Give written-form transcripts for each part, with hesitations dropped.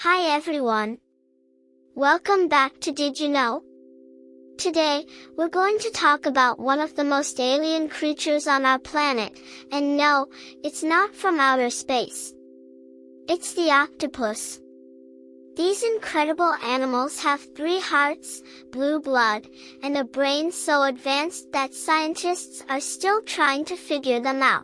Hi everyone. Welcome back to Did You Know? Today, we're going to talk about one of the most alien creatures on our planet, and no, it's not from outer space. It's the octopus. These incredible animals have 3 hearts, blue blood, and a brain so advanced that scientists are still trying to figure them out.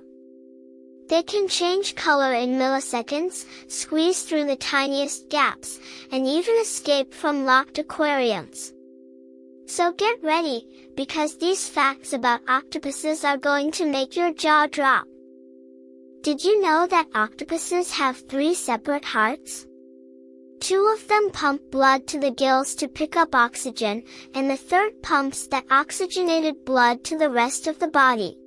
They can change color in milliseconds, squeeze through the tiniest gaps, and even escape from locked aquariums. So get ready, because these facts about octopuses are going to make your jaw drop. Did you know that octopuses have 3 separate hearts? 2 of them pump blood to the gills to pick up oxygen, and the third pumps that oxygenated blood to the rest of the body.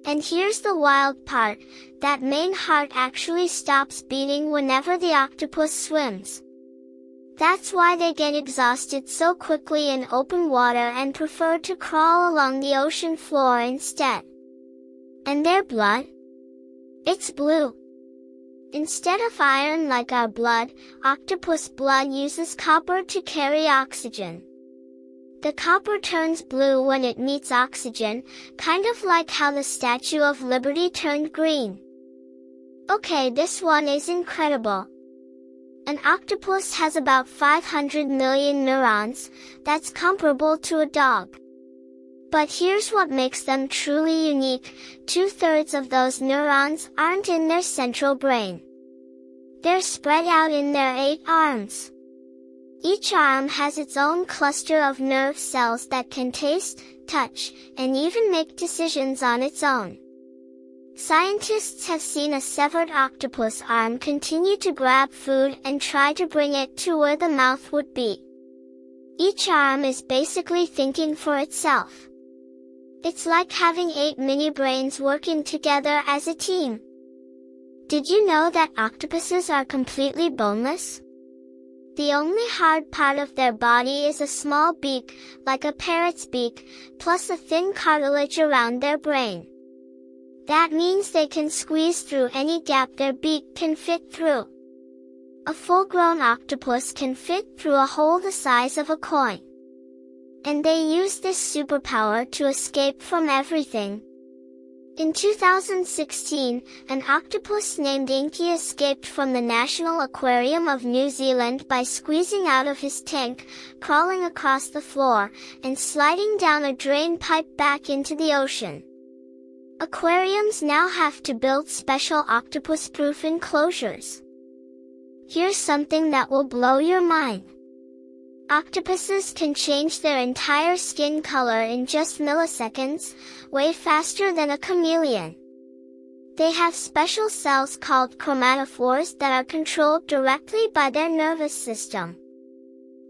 And here's the wild part, that main heart actually stops beating whenever the octopus swims. That's why they get exhausted so quickly in open water and prefer to crawl along the ocean floor instead. And their blood? It's blue. Instead of iron like our blood, octopus blood uses copper to carry oxygen. The copper turns blue when it meets oxygen, kind of like how the Statue of Liberty turned green. Okay, this one is incredible. An octopus has about 500 million neurons, that's comparable to a dog. But here's what makes them truly unique, 2/3 of those neurons aren't in their central brain. They're spread out in their 8 arms. Each arm has its own cluster of nerve cells that can taste, touch, and even make decisions on its own. Scientists have seen a severed octopus arm continue to grab food and try to bring it to where the mouth would be. Each arm is basically thinking for itself. It's like having 8 mini brains working together as a team. Did you know that octopuses are completely boneless? The only hard part of their body is a small beak, like a parrot's beak, plus a thin cartilage around their brain. That means they can squeeze through any gap their beak can fit through. A full-grown octopus can fit through a hole the size of a coin. And they use this superpower to escape from everything. In 2016, an octopus named Inky escaped from the National Aquarium of New Zealand by squeezing out of his tank, crawling across the floor, and sliding down a drain pipe back into the ocean. Aquariums now have to build special octopus-proof enclosures. Here's something that will blow your mind. Octopuses can change their entire skin color in just milliseconds, way faster than a chameleon. They have special cells called chromatophores that are controlled directly by their nervous system.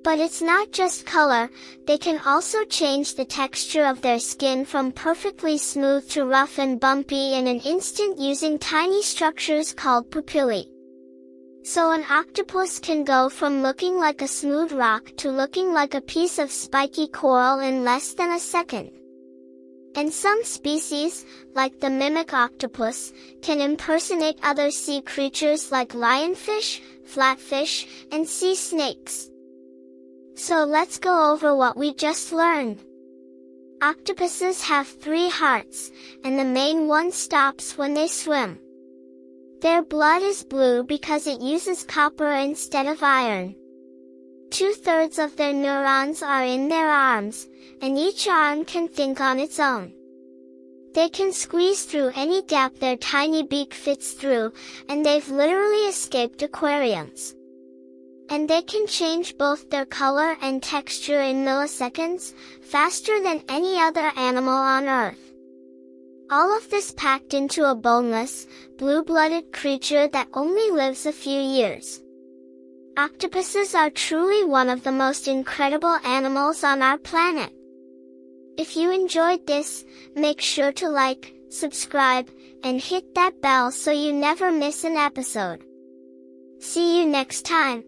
But it's not just color, they can also change the texture of their skin from perfectly smooth to rough and bumpy in an instant using tiny structures called pupillae. So an octopus can go from looking like a smooth rock to looking like a piece of spiky coral in less than a second. And some species, like the mimic octopus, can impersonate other sea creatures like lionfish, flatfish, and sea snakes. So let's go over what we just learned. Octopuses have 3 hearts, and the main one stops when they swim. Their blood is blue because it uses copper instead of iron. 2/3 of their neurons are in their arms, and each arm can think on its own. They can squeeze through any gap their tiny beak fits through, and they've literally escaped aquariums. And they can change both their color and texture in milliseconds, faster than any other animal on Earth. All of this packed into a boneless, blue-blooded creature that only lives a few years. Octopuses are truly one of the most incredible animals on our planet. If you enjoyed this, make sure to like, subscribe, and hit that bell so you never miss an episode. See you next time.